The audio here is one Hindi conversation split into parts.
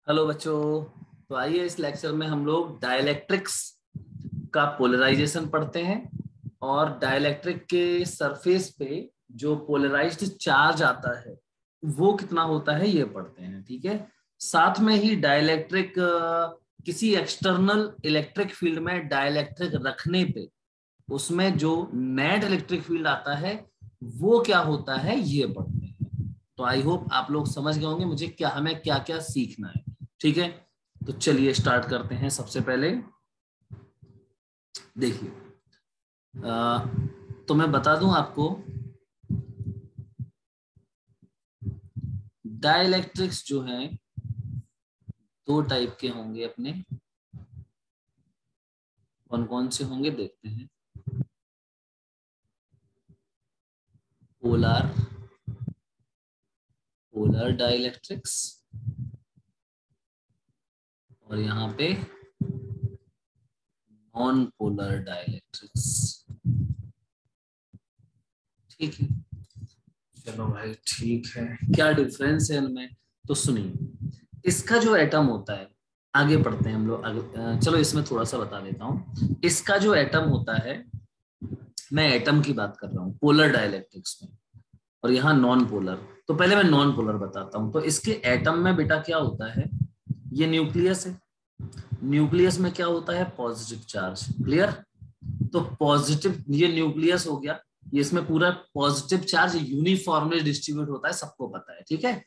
हेलो बच्चों। तो आइए इस लेक्चर में हम लोग डाइलेक्ट्रिक्स का पोलराइजेशन पढ़ते हैं और डाइलेक्ट्रिक के सरफेस पे जो पोलराइज्ड चार्ज आता है वो कितना होता है ये पढ़ते हैं। ठीक है। साथ में ही डाइलेक्ट्रिक किसी एक्सटर्नल इलेक्ट्रिक फील्ड में डाइलेक्ट्रिक रखने पे उसमें जो नेट इलेक्ट्रिक फील्ड आता है वो क्या होता है ये पढ़ते हैं। तो आई होप आप लोग समझ गए होंगे मुझे क्या हमें क्या क्या सीखना है। ठीक है। तो चलिए स्टार्ट करते हैं। सबसे पहले देखिए, तो मैं बता दूं आपको, डाइलेक्ट्रिक्स जो हैं दो टाइप के होंगे अपने। कौन कौन से होंगे देखते हैं। पोलर पोलर डाइलेक्ट्रिक्स और यहाँ पे नॉन पोलर डाइलेक्ट्रिक्स। ठीक है। चलो भाई ठीक है। क्या डिफरेंस है इनमें तो सुनिए। इसका जो एटम होता है, आगे पढ़ते हैं हम लोग आगे। चलो इसमें थोड़ा सा बता देता हूँ। इसका जो एटम होता है, मैं एटम की बात कर रहा हूँ पोलर डाइलेक्ट्रिक्स में, और यहाँ नॉन पोलर। तो पहले मैं नॉन पोलर बताता हूँ। तो इसके एटम में बेटा क्या होता है, ये न्यूक्लियस है। न्यूक्लियस में क्या होता है, पॉजिटिव चार्ज। क्लियर। तो पॉजिटिव, ये न्यूक्लियस हो गया, ये इसमें पूरा पॉजिटिव चार्ज यूनिफॉर्मली डिस्ट्रीब्यूट होता है, सबको पता है। ठीक है।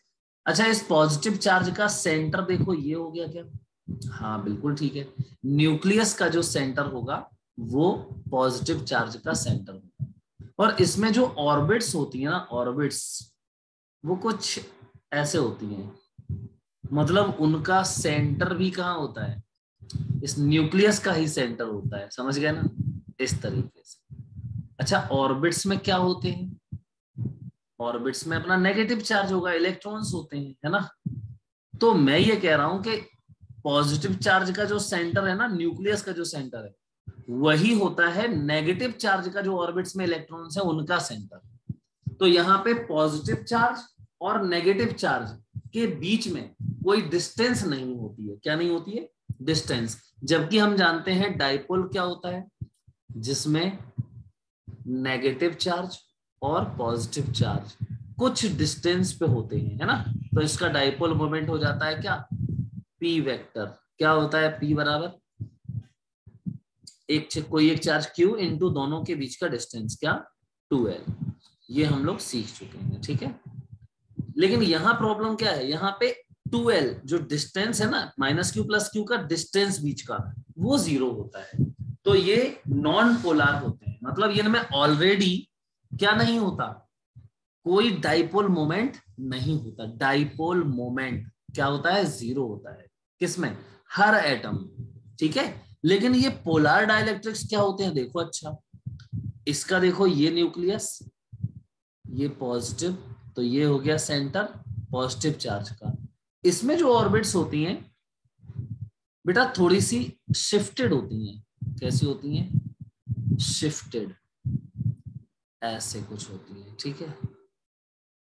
अच्छा, इस पॉजिटिव चार्ज का सेंटर देखो, ये हो गया क्या। हाँ बिल्कुल ठीक है। न्यूक्लियस का जो सेंटर होगा वो पॉजिटिव चार्ज का सेंटर होगा। और इसमें जो ऑर्बिट्स होती है ना, ऑर्बिट्स वो कुछ ऐसे होती हैं, मतलब उनका सेंटर भी कहाँ होता है, इस न्यूक्लियस का ही सेंटर होता है। समझ गए ना, इस तरीके से। अच्छा, ऑर्बिट्स में क्या होते हैं, ऑर्बिट्स में अपना नेगेटिव चार्ज होगा, इलेक्ट्रॉन्स होते हैं, है ना। तो मैं ये कह रहा हूं कि पॉजिटिव चार्ज का जो सेंटर है ना, न्यूक्लियस का जो सेंटर है, वही होता है नेगेटिव चार्ज का जो ऑर्बिट्स में इलेक्ट्रॉन्स है उनका सेंटर। तो यहाँ पे पॉजिटिव चार्ज और नेगेटिव चार्ज के बीच में कोई डिस्टेंस नहीं होती है। क्या नहीं होती है, डिस्टेंस। जबकि हम जानते हैं डाइपोल क्या होता है, जिसमें नेगेटिव चार्ज और पॉजिटिव चार्ज कुछ डिस्टेंस पे होते हैं, है ना। तो इसका डाइपोल मोमेंट हो जाता है क्या, पी वेक्टर। क्या होता है, पी बराबर कोई एक चार्ज क्यू इंटू दोनों के बीच का डिस्टेंस, क्या, 2l। ये हम लोग सीख चुके हैं। ठीक है। लेकिन यहाँ प्रॉब्लम क्या है, यहाँ पे 2l जो डिस्टेंस है ना, माइनस क्यू प्लस क्यू का डिस्टेंस बीच का, वो 0 होता है। तो ये नॉन पोलर होते हैं, मतलब ये में ऑलरेडी क्या नहीं होता, कोई डाइपोल मोमेंट नहीं होता। डाइपोल मोमेंट क्या होता है, 0 होता है। किसमें, हर एटम। ठीक है। लेकिन ये पोलर डाइलेक्ट्रिक्स क्या होते हैं देखो। अच्छा, इसका देखो, ये न्यूक्लियस, ये पॉजिटिव, तो ये हो गया सेंटर पॉजिटिव चार्ज का। इसमें जो ऑर्बिट्स होती हैं बेटा थोड़ी सी शिफ्टेड होती हैं। कैसी होती हैं, शिफ्टेड, ऐसे कुछ होती है। ठीक है।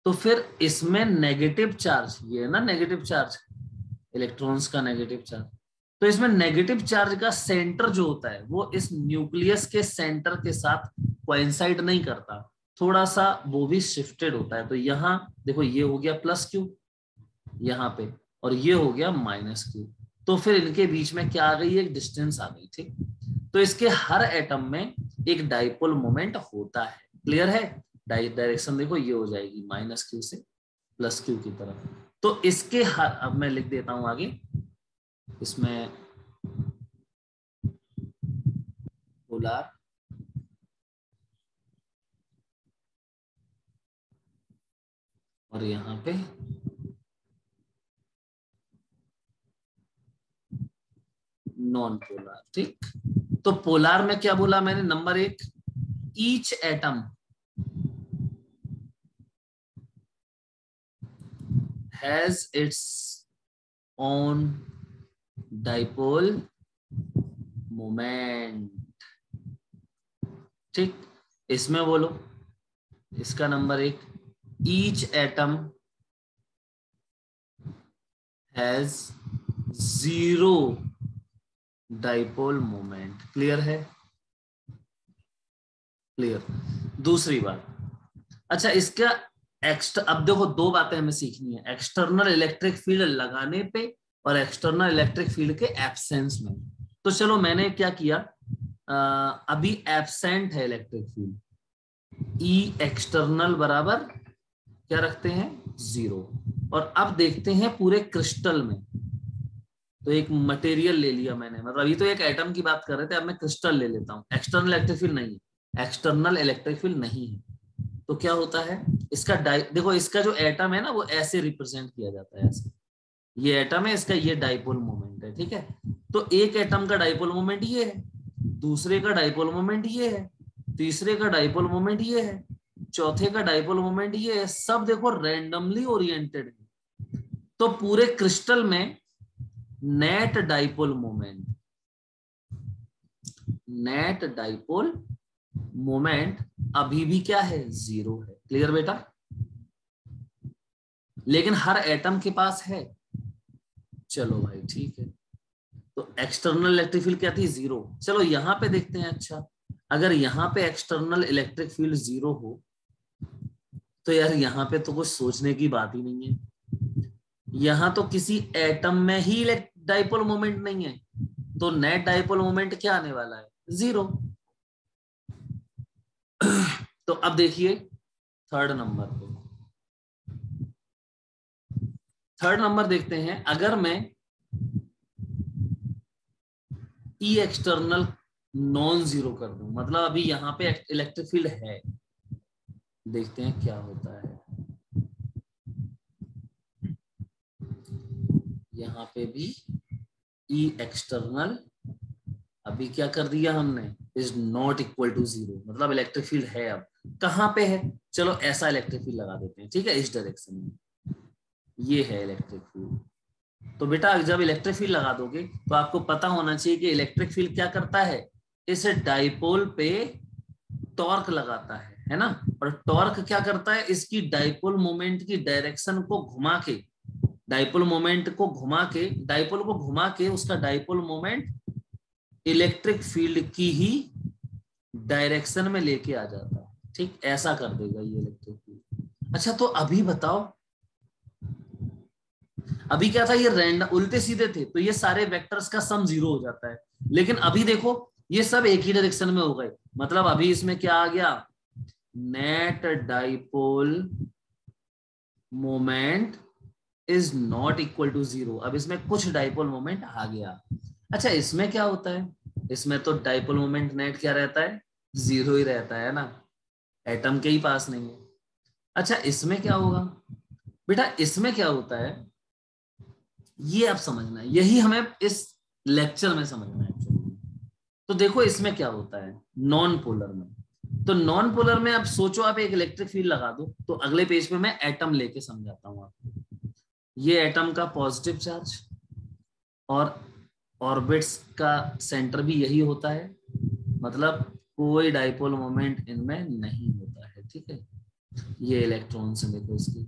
तो फिर इसमें नेगेटिव चार्ज, ये है ना नेगेटिव चार्ज, इलेक्ट्रॉन्स का नेगेटिव चार्ज। तो इसमें नेगेटिव चार्ज का सेंटर जो होता है वो इस न्यूक्लियस के सेंटर के साथ कोइंसाइड नहीं करता, थोड़ा सा वो भी शिफ्टेड होता है। तो यहाँ देखो, ये हो गया प्लस क्यू यहाँ पे, और ये हो गया माइनस क्यू। तो फिर इनके बीच में क्या आ गई, एक डिस्टेंस आ गई। ठीक। तो इसके हर एटम में एक डाइपोल मोमेंट होता है। क्लियर है। डायरेक्शन देखो, ये हो जाएगी माइनस क्यू से प्लस क्यू की तरफ। तो इसके हर, अब मैं लिख देता हूं आगे इसमें, पोलर और यहाँ पे नॉन पोलर। ठीक। तो पोलर में क्या बोला मैंने, number 1, each atom has its own dipole moment. ठीक। इसमें बोलो, इसका number 1, each atom has zero dipole moment. Clear है? क्लियर। दूसरी बात, अच्छा इसका अब देखो दो बातें हमें सीखनी है, एक्सटर्नल इलेक्ट्रिक फील्ड लगाने पे और एक्सटर्नल इलेक्ट्रिक फील्ड के एब्सेंस में। तो चलो मैंने क्या किया, अभी एब्सेंट है इलेक्ट्रिक फील्ड, ई एक्सटर्नल बराबर क्या रखते हैं, 0। और अब देखते हैं पूरे क्रिस्टल में, तो एक मटेरियल ले लिया मैंने, मतलब अभी तो एक एटम की बात कर रहे थे, अब मैं क्रिस्टल ले लेता हूं। एक्सटर्नल इलेक्ट्रिक फील्ड नहीं है, एक्सटर्नल इलेक्ट्रिक फील्ड नहीं है, तो क्या होता है इसका देखो इसका जो एटम है ना वो ऐसे रिप्रेजेंट किया जाता है, ऐसे ये एटम है, इसका ये डाइपोल मोमेंट है, ठीक है। तो एक एटम का डाइपोल मोमेंट ये है, दूसरे का डाइपोल मोमेंट ये है, तीसरे का डाइपोल मोमेंट ये है, चौथे का डाइपोल मोमेंट ये है, सब देखो रैंडमली ओरिएंटेड है। तो पूरे क्रिस्टल में net dipole moment, net dipole moment अभी भी क्या है, 0 है। क्लियर बेटा? लेकिन हर एटम के पास है। चलो भाई ठीक है, तो एक्सटर्नल इलेक्ट्रिक फील्ड क्या थी, 0। चलो यहां पे देखते हैं, अच्छा अगर यहां पे एक्सटर्नल इलेक्ट्रिक फील्ड 0 हो तो यार यहां पे तो कुछ सोचने की बात ही नहीं है, यहां तो किसी एटम में ही डाइपोल मोमेंट नहीं है, तो नेट डाइपोल मोमेंट क्या आने वाला है, 0। तो अब देखिए थर्ड नंबर पे, थर्ड नंबर देखते हैं, अगर मैं ई एक्सटर्नल नॉन जीरो कर दूं, मतलब अभी यहां पे इलेक्ट्रिक फील्ड है, देखते हैं क्या होता है। यहां पे भी ई एक्सटर्नल अभी क्या कर दिया हमने, इज नॉट इक्वल टू 0, मतलब इलेक्ट्रिक फील्ड है। अब कहां पे है, चलो ऐसा इलेक्ट्रिक फील्ड लगा देते हैं, ठीक है, इस डायरेक्शन में ये है इलेक्ट्रिक फील्ड। तो बेटा जब इलेक्ट्रिक फील्ड लगा दोगे तो आपको पता होना चाहिए कि इलेक्ट्रिक फील्ड क्या करता है, इस डाइपोल पे टॉर्क लगाता है ना, और टॉर्क क्या करता है, इसकी डाइपोल मोमेंट की डायरेक्शन को घुमा के, डाइपोल मोमेंट को घुमा के, डाइपोल को घुमा के उसका डाइपोल मोमेंट इलेक्ट्रिक फील्ड की ही डायरेक्शन में लेके आ जाता है, ठीक ऐसा कर देगा ये इलेक्ट्रिक फील्ड। अच्छा तो अभी बताओ, अभी क्या था, ये रैंडम उल्टे सीधे थे, तो ये सारे वेक्टर्स का सम 0 हो जाता है, लेकिन अभी देखो ये सब एक ही डायरेक्शन में हो गए, मतलब अभी इसमें क्या आ गया, net dipole moment is not equal to 0, अब इसमें कुछ डाइपोल मोमेंट आ गया। अच्छा इसमें क्या होता है, इसमें तो डाइपोल मोमेंट नेट क्या रहता है, 0 ही रहता है ना, एटम के ही पास नहीं है। अच्छा इसमें क्या होगा बेटा, इसमें क्या होता है ये आप समझना है, यही हमें इस लेक्चर में समझना है। तो देखो इसमें क्या होता है नॉन पोलर में, तो नॉन पोलर में आप सोचो, आप एक इलेक्ट्रिक फील्ड लगा दो, तो अगले पेज पे मैं एटम लेके समझाता हूं आपको। ये एटम का पॉजिटिव चार्ज, और ऑर्बिट्स का सेंटर भी यही होता है, मतलब कोई डाइपोल मोमेंट इनमें नहीं होता है, ठीक है। ये इलेक्ट्रॉन से देखो इसकी,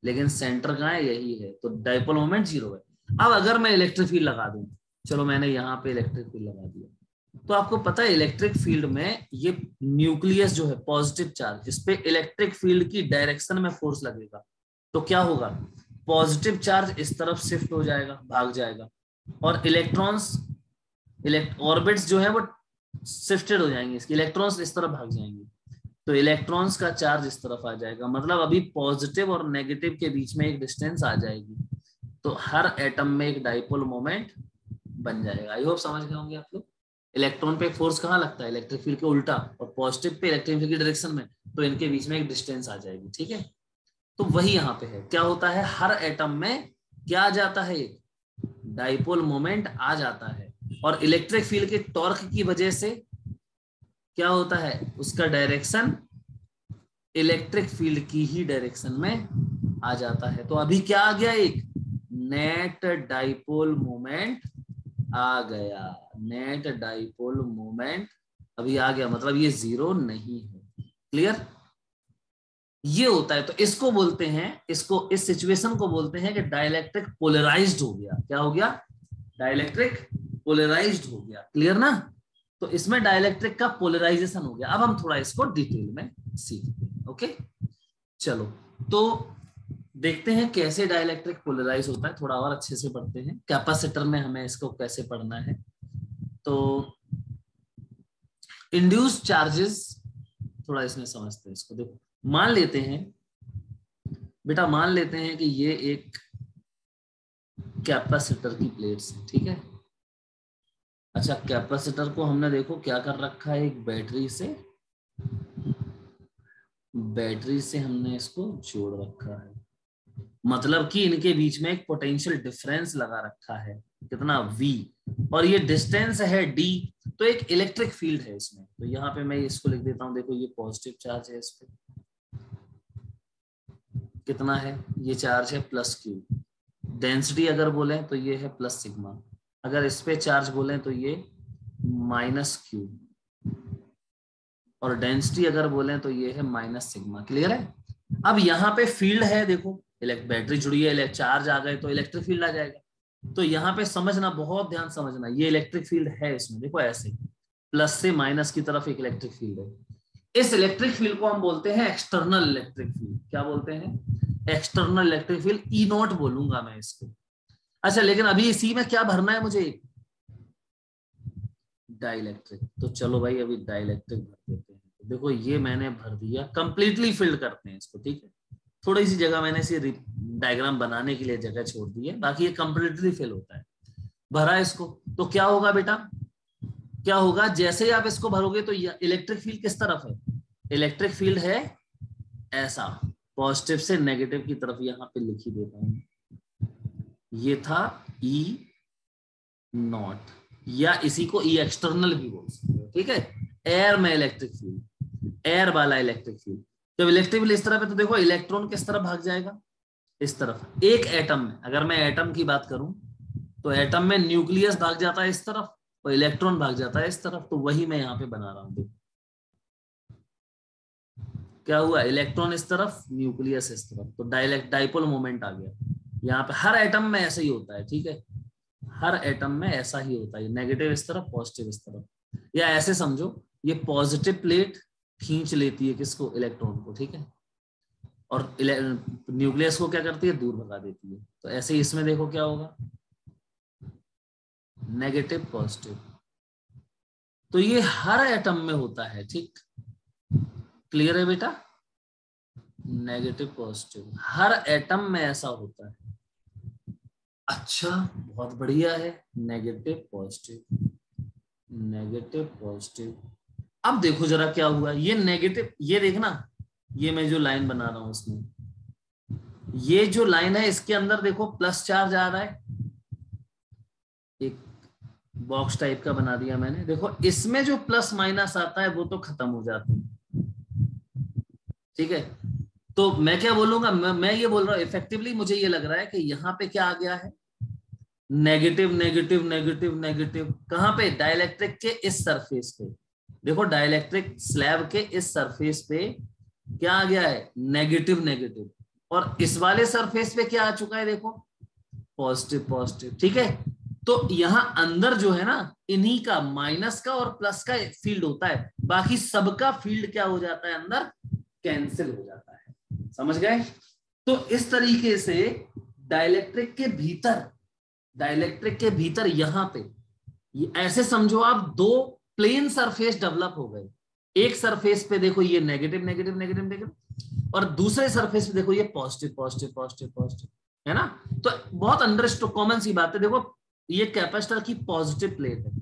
लेकिन सेंटर कहाँ है, यही है, तो डाइपोल मोमेंट 0 है। अब अगर मैं इलेक्ट्रिक फील्ड लगा दूं, चलो मैंने यहाँ पे इलेक्ट्रिक फील्ड लगा दिया, तो आपको पता है इलेक्ट्रिक फील्ड में ये न्यूक्लियस जो है पॉजिटिव चार्ज, इस पे इलेक्ट्रिक फील्ड की डायरेक्शन में फोर्स लगेगा, तो क्या होगा, पॉजिटिव चार्ज इस तरफ शिफ्ट हो जाएगा, भाग जाएगा, और इलेक्ट्रॉन्स ऑर्बिट्स जो है वो शिफ्टेड हो जाएंगे, इसके इलेक्ट्रॉन्स इस तरफ भाग जाएंगे, तो इलेक्ट्रॉन्स का चार्ज इस तरफ आ जाएगा, मतलब अभी पॉजिटिव और नेगेटिव के बीच में एक डिस्टेंस आ जाएगी, तो हर एटम में एक डाइपोल मोमेंट बन जाएगा। आई होप समझ गए होंगे आप लोग। इलेक्ट्रॉन पे फोर्स कहाँ लगता है, इलेक्ट्रिक फील्ड के उल्टा, और पॉजिटिव पे इलेक्ट्रिक फील्ड की डायरेक्शन में, तो इनके बीच में एक डिस्टेंस आ जाएगी, ठीक है। तो वही यहाँ पे है, क्या होता है हर एटम में क्या आ जाता है, डाइपोल मोमेंट आ जाता है, और इलेक्ट्रिक फील्ड के टॉर्क की वजह से क्या होता है, उसका डायरेक्शन इलेक्ट्रिक फील्ड की ही डायरेक्शन में आ जाता है। तो अभी क्या आ गया, एक नेट डाइपोल मोमेंट आ गया, नेट डाइपोल मोमेंट अभी आ गया, मतलब ये 0 नहीं है। क्लियर? ये होता है। तो इसको बोलते हैं, इसको, इस सिचुएशन को बोलते हैं कि डाइलेक्ट्रिक पोलराइज्ड हो गया। क्या हो गया? डाइलेक्ट्रिक पोलराइज्ड हो गया। क्लियर ना? तो इसमें डाइलेक्ट्रिक का पोलराइजेशन हो गया। अब हम थोड़ा इसको डिटेल में सीखते हैं। ओके, चलो तो देखते हैं कैसे डाइलेक्ट्रिक पोलराइज होता है, थोड़ा और अच्छे से पढ़ते हैं। कैपेसिटर में हमें इसको कैसे पढ़ना है। तो इंड्यूस चार्जेस, थोड़ा इसमें समझते हैं इसको। देखो, मान लेते हैं बेटा, मान लेते हैं कि ये एक कैपेसिटर की प्लेट्स है, ठीक है। अच्छा, कैपेसिटर को हमने देखो क्या कर रखा है, एक बैटरी से हमने इसको जोड़ रखा है। मतलब कि इनके बीच में एक पोटेंशियल डिफरेंस लगा रखा है, कितना? V, और ये डिस्टेंस है D। तो एक इलेक्ट्रिक फील्ड है इसमें। तो यहाँ पे मैं इसको लिख देता हूँ। देखो, ये पॉजिटिव चार्ज है, इस पे कितना है? ये चार्ज है +Q। डेंसिटी अगर बोले तो ये है +σ। अगर इस पे चार्ज बोले तो ये -Q, और डेंसिटी अगर बोले तो ये है -σ। क्लियर है? अब यहाँ पे फील्ड है, देखो बैटरी जुड़ी है, चार्ज आ गए तो इलेक्ट्रिक फील्ड आ जाएगा। तो यहाँ पे समझना, बहुत ध्यान समझना, ये इलेक्ट्रिक फील्ड है इसमें। देखो ऐसे प्लस से माइनस की तरफ एक इलेक्ट्रिक फील्ड है। इस इलेक्ट्रिक फील्ड को हम बोलते हैं एक्सटर्नल इलेक्ट्रिक फील्ड। क्या बोलते हैं? External electric field. E0 बोलूंगा मैं इसको। अच्छा, लेकिन अभी इसी में क्या भरना है मुझे? डाइलेक्ट्रिक। तो चलो भाई, अभी डाइलेक्ट्रिक भर देते हैं। देखो, ये मैंने भर दिया, कंप्लीटली फिल्ड करते हैं इसको, ठीक है। थोड़ी सी जगह मैंने इसे डायग्राम बनाने के लिए जगह छोड़ दी है, बाकी ये कंप्लीटली फिल होता है। भरा इसको, तो क्या होगा बेटा? क्या होगा? जैसे ही आप इसको भरोगे तो इलेक्ट्रिक फील्ड किस तरफ है? इलेक्ट्रिक फील्ड है ऐसा, पॉजिटिव से नेगेटिव की तरफ। यहां पे लिख ही देता हूं, ये था E0, या इसी को E एक्सटर्नल भी बोल सकते हो, ठीक है। एयर में इलेक्ट्रिक फील्ड, एयर वाला इलेक्ट्रिक फील्ड। जब इलेक्ट्रिक फील्ड इस तरफ है तो देखो इलेक्ट्रॉन किस तरफ भाग जाएगा? इस तरफ। एक एटम में, अगर मैं एटम की बात करूं तो एटम में न्यूक्लियस भाग जाता है इस तरफ और इलेक्ट्रॉन भाग जाता है इस तरफ। तो वही मैं यहाँ पे बना रहा हूं। देखो क्या हुआ, इलेक्ट्रॉन इस तरफ, न्यूक्लियस इस तरफ। तो डाइपोल मोमेंट आ गया। यहाँ पे हर एटम में ऐसा ही होता है, ठीक है। हर एटम में ऐसा ही होता है, नेगेटिव इस तरफ, पॉजिटिव इस तरफ। या ऐसे समझो, ये पॉजिटिव प्लेट खींच लेती है किसको? इलेक्ट्रॉन को, ठीक है। और न्यूक्लियस को क्या करती है? दूर भगा देती है। तो ऐसे ही इसमें देखो क्या होगा, नेगेटिव पॉजिटिव। तो ये हर एटम में होता है, ठीक। क्लियर है बेटा? नेगेटिव पॉजिटिव हर एटम में ऐसा होता है। अच्छा, बहुत बढ़िया है। Negative positive, negative positive. अब देखो जरा क्या हुआ, ये नेगेटिव, ये देखना, ये मैं जो लाइन बना रहा हूं इसमें, ये जो लाइन है इसके अंदर देखो प्लस चार्ज आ रहा है। एक बॉक्स टाइप का बना दिया मैंने। देखो इसमें जो प्लस माइनस आता है वो तो खत्म हो जाते हैं, ठीक है। तो मैं क्या बोलूंगा, मैं ये बोल रहा हूं इफेक्टिवली, मुझे ये लग रहा है कि यहाँ पे क्या आ गया है? Negative negative negative negative. कहां पे? डाइलेक्ट्रिक के इस सरफेस पे। देखो डाइलेक्ट्रिक स्लैब के इस सरफेस पे क्या आ गया है? Negative negative. और इस वाले सरफेस पे क्या आ चुका है? देखो पॉजिटिव पॉजिटिव, ठीक है। तो यहां अंदर जो है ना, इन्हीं का, माइनस का और प्लस का फील्ड होता है। बाकी सबका फील्ड क्या हो जाता है? अंदर कैंसिल हो जाता है। समझ गए? तो इस तरीके से डाइलेक्ट्रिक के भीतर, डाइलेक्ट्रिक के भीतर यहां पे ऐसे समझो आप, दो प्लेन सरफेस डेवलप हो गए। एक सरफेस पे देखो ये नेगेटिव नेगेटिव नेगेटिव नेगेटिव, और दूसरे सरफेस पे देखो ये पॉजिटिव पॉजिटिव पॉजिटिव पॉजिटिव, है ना। तो बहुत अंडरस्टैंड, कॉमन सी बात है। देखो ये कैपेसिटर की पॉजिटिव प्लेट है।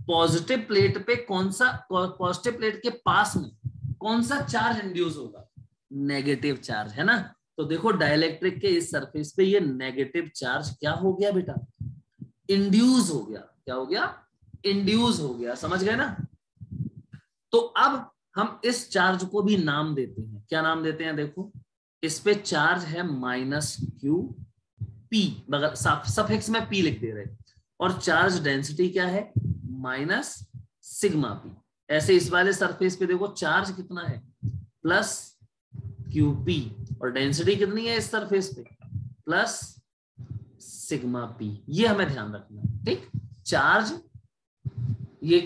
पॉजिटिव प्लेट पे कौन सा, पॉजिटिव प्लेट के पास में कौन सा चार्ज इंड्यूस होगा? नेगेटिव चार्ज, है ना। तो देखो डाइलेक्ट्रिक के इस सरफेस पे ये नेगेटिव चार्ज क्या हो गया बेटा? इंड्यूस हो गया। क्या हो गया? इंड्यूस हो गया। समझ गए ना? तो अब हम इस चार्ज को भी नाम देते हैं। क्या नाम देते हैं? देखो इस पे चार्ज है -Q P, बगल सफिक्स में P लिख दे रहे, और चार्ज डेंसिटी क्या है? -σ P। ऐसे इस वाले सरफेस पे देखो चार्ज कितना है? QP और डेंसिटी कितनी है इस सरफेस पे प्लस सिग्मा P, ये हमें ध्यान रखना है। ठीक, चार्ज ये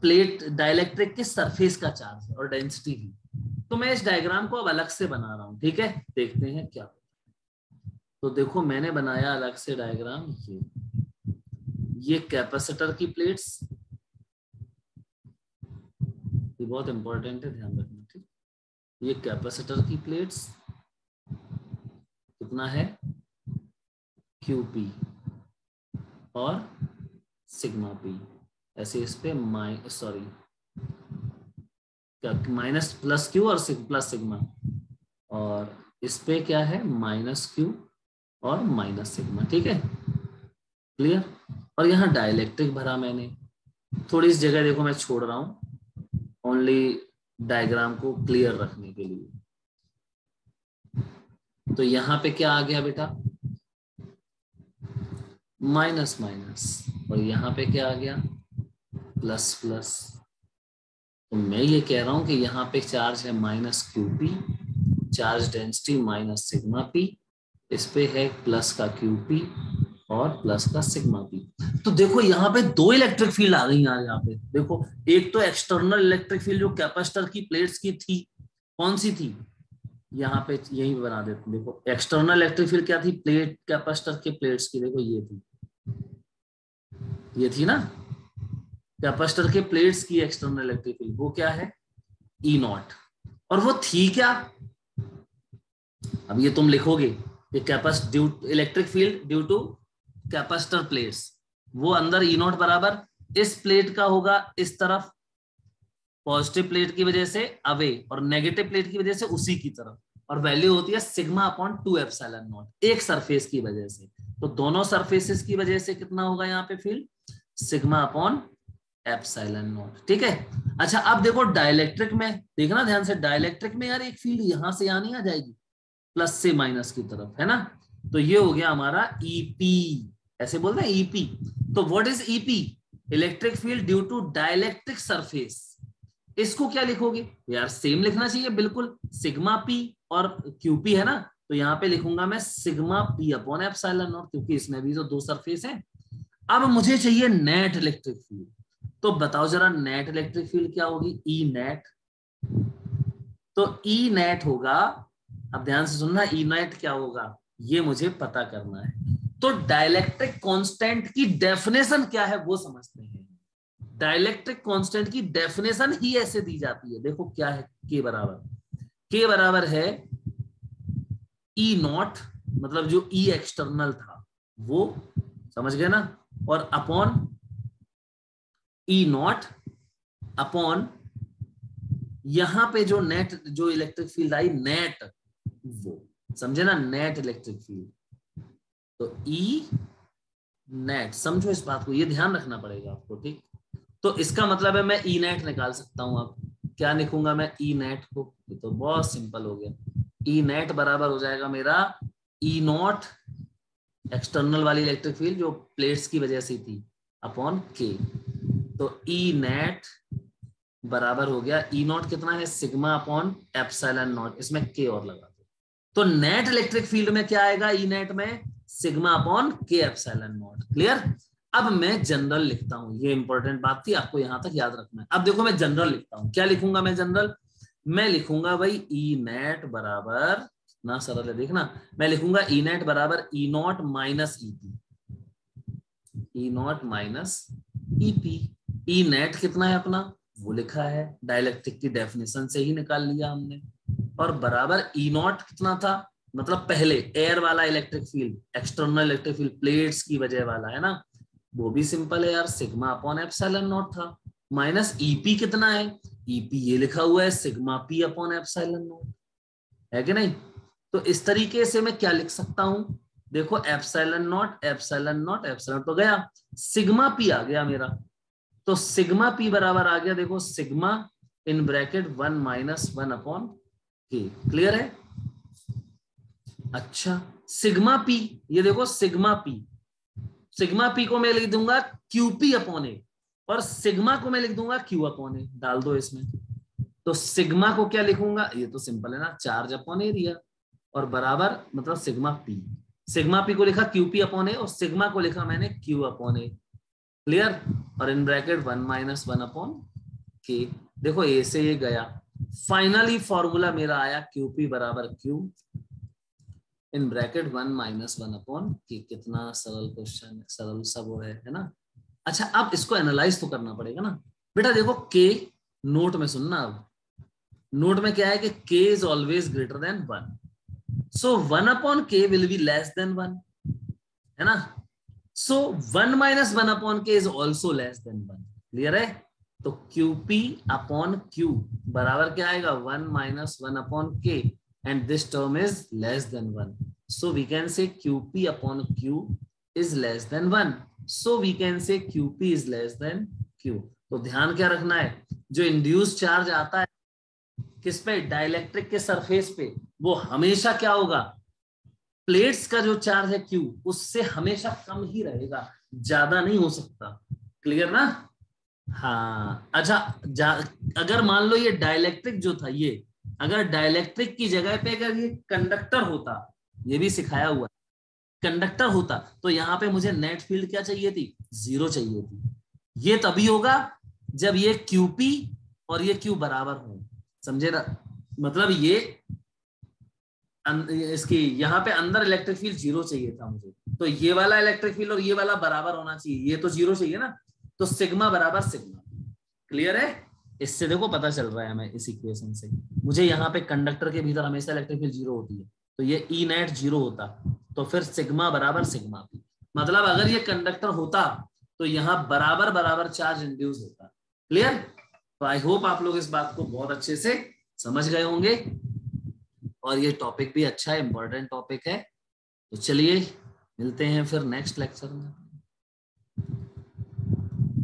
प्लेट डाइलेक्ट्रिक के सरफेस का चार्ज है और डेंसिटी भी। तो मैं इस डायग्राम को अब अलग से बना रहा हूं, ठीक है, देखते हैं क्या। तो देखो मैंने बनाया अलग से डायग्राम, ये कैपेसिटर की प्लेट्स, ये बहुत इंपॉर्टेंट है, ध्यान रखना। ठीक, ये कैपेसिटर की प्लेट्स कितना है QP और सिग्मा P, ऐसे इस पे माइनस प्लस Q और प्लस सिग्मा, और इस पे क्या है -Q और माइनस सिग्मा। ठीक है, क्लियर। और यहाँ डाइलेक्ट्रिक भरा मैंने, थोड़ी इस जगह देखो मैं छोड़ रहा हूं ओनली डायग्राम को क्लियर रखने के लिए। तो यहाँ पे क्या आ गया बेटा, माइनस माइनस, और यहाँ पे क्या आ गया प्लस प्लस। तो मैं ये कह रहा हूं कि यहाँ पे चार्ज है -QP, charge density minus sigma P, इस पे है प्लस का QP और प्लस का सिग्मा P। तो देखो यहाँ पे दो इलेक्ट्रिक फील्ड आ गई यहाँ पे देखो, एक तो एक्सटर्नल इलेक्ट्रिक फील्ड जो कैपेसिटर की प्लेट्स की थी, कौन सी थी, यहाँ पे यही बना देते हैं। देखो एक्सटर्नल इलेक्ट्रिक फील्ड क्या थी, प्लेट कैपेसिटर के प्लेट्स की, देखो ये थी ना कैपेसिटर के प्लेट्स की एक्सटर्नल इलेक्ट्रिक फील्ड, वो क्या है E0। और वो थी क्या, अब ये तुम लिखोगे कि capacitor electric field due to capacitor plates, वो अंदर E0 बराबर इस प्लेट का होगा इस तरफ पॉजिटिव प्लेट की वजह से अवे, और नेगेटिव प्लेट की वजह से उसी की तरफ, और वैल्यू होती है σ/2 एप्सिलॉन नॉट एक सरफेस की वजह से। तो दोनों सरफेसेस की वजह से कितना होगा यहाँ पे फील्ड σ/एप्सिलॉन नॉट। ठीक है, अच्छा अब देखो डाइलेक्ट्रिक में देखना ध्यान से, डाइलेक्ट्रिक में यार एक फील्ड यहां से यहां नहीं आ जाएगी, प्लस से माइनस की तरफ, है ना। तो ये हो गया हमारा EP, ऐसे बोलते हैं EP। तो what is EP, electric field due to dielectric surface. इसको क्या लिखोगे यार, सेम लिखना चाहिए बिल्कुल, σP और QP है ना, तो यहाँ पे लिखूंगा मैं σP/ε0, क्योंकि इसमें भी तो दो सरफेस हैं। अब मुझे चाहिए नेट इलेक्ट्रिक फील्ड, तो बताओ जरा नेट इलेक्ट्रिक फील्ड क्या होगी, E नेट। तो E नेट होगा, अब ध्यान से सुनना, E नेट क्या होगा ये मुझे पता करना है। तो डाइलेक्ट्रिक कांस्टेंट की डेफिनेशन क्या है वो समझते हैं। डाइलेक्ट्रिक कांस्टेंट की डेफिनेशन ही ऐसे दी जाती है, देखो क्या है, K बराबर है E0, मतलब जो E एक्सटर्नल था वो, समझ गए ना, और अपॉन E0 अपॉन यहां पे जो नेट, जो इलेक्ट्रिक फील्ड आई नेट, वो समझे ना, नेट इलेक्ट्रिक फील्ड। तो E नेट, समझो इस बात को, ये ध्यान रखना पड़ेगा आपको। ठीक, तो इसका मतलब है मैं E नेट निकाल सकता हूं। अब क्या लिखूंगा मैं E नेट को, ये तो बहुत सिंपल हो गया। E नेट बराबर हो जाएगा मेरा E0 एक्सटर्नल वाली इलेक्ट्रिक फील्ड जो प्लेट्स की वजह से थी अपॉन K। तो E नेट बराबर हो गया, E0 कितना है σ/ε0, इसमें K और लगा दो। तो नेट इलेक्ट्रिक फील्ड में क्या आएगा E नेट में σ/K/ε0। क्लियर। अब मैं जनरल लिखता हूं, ये इंपॉर्टेंट बात थी, आपको यहां तक याद रखना है। अब देखो मैं जनरल लिखता हूं, क्या लिखूंगा मैं जनरल, मैं लिखूंगा भाई E नेट बराबर, ना सरल है देखना, मैं लिखूंगा E नेट बराबर E0 minus EP, E0 minus EP। E net कितना है अपना, वो लिखा है, डाइलेक्ट्रिक की डेफिनेशन से ही निकाल लिया हमने, और बराबर E0 कितना था, मतलब पहले एयर वाला electric field, external electric field plates की वजह वाला है ना, वो भी सिंपल है यार, σ/ε0 था, माइनस EP कितना है, EP ये लिखा हुआ है σP/ε0, है कि नहीं। तो इस तरीके से मैं क्या लिख सकता हूं, देखो ε0 तो गया, σP आ गया मेरा, तो σP बराबर आ गया, देखो sigma in bracket 1 - 1/K। Clear है। अच्छा σP, ये देखो सिग्मा P को मैं लिख दूंगा QP/A, और सिग्मा को मैं लिख दूंगा Q/A, डाल दो इसमें। तो सिग्मा को क्या लिखूंगा, ये तो सिंपल है ना, चार्ज अपॉन एरिया, और बराबर मतलब सिग्मा पी। सिग्मा पी को लिखा क्यू पी अपॉन ए, और सिग्मा को लिखा मैंने क्यू अपॉन ए। क्लियर। और इन ब्रैकेट 1 - 1 अपॉन के। देखो ए से ये गया, फाइनली फॉर्मूला मेरा आया क्यू पी बराबर क्यू इन ब्रैकेट 1 - 1 अपॉन के। कितना सरल क्वेश्चन है, सरल सा वो है ना। अच्छा, अब इसको एनालाइज तो करना पड़ेगा ना बेटा। देखो के, नोट में सुनना, अब नोट में क्या है कि k is always greater than 1, so 1 upon k will be less than 1, है ना। सो 1 - 1 upon k is also less than 1। Clear है। तो qp अपॉन q बराबर क्या आएगा, 1 - 1 upon k, and this term is less than 1, so we can say qp upon q is less than 1, so we can say qp is less than q। तो ध्यान क्या रखना है, जो इंड्यूस चार्ज आता है किस पे, डाइलेक्ट्रिक के सरफेस पे, वो हमेशा क्या होगा, प्लेट्स का जो चार्ज है Q उससे हमेशा कम ही रहेगा, ज्यादा नहीं हो सकता। क्लियर ना। हाँ अच्छा, अगर मान लो ये डाइलेक्ट्रिक जो था, ये अगर डाइलेक्ट्रिक की जगह पे अगर ये कंडक्टर होता, ये भी सिखाया हुआ, कंडक्टर होता, तो यहाँ पे मुझे नेट फील्ड क्या चाहिए थी, 0 चाहिए थी। ये तभी होगा जब ये QP और ये Q बराबर हो, समझे ना। मतलब ये इसकी यहाँ पे अंदर इलेक्ट्रिक फील्ड 0 चाहिए था मुझे, तो ये वाला इलेक्ट्रिक फील्ड और ये वाला बराबर होना चाहिए, ये तो 0 चाहिए ना, तो सिग्मा बराबर सिग्मा। क्लियर है। इससे देखो पता चल रहा है हमें, इस इक्वेशन से मुझे यहाँ पे कंडक्टर के भीतर हमेशा इलेक्ट्रिक फील्ड 0 होती है, तो ये ई नेट 0 होता, तो फिर सिग्मा बराबर सिग्मा पी। मतलब अगर ये कंडक्टर होता तो यहाँ बराबर बराबर चार्ज इंड्यूस होता। क्लियर। तो आई होप आप लोग इस बात को बहुत अच्छे से समझ गए होंगे, और ये टॉपिक भी अच्छा है, इंपॉर्टेंट टॉपिक है। तो चलिए मिलते हैं फिर नेक्स्ट लेक्चर में।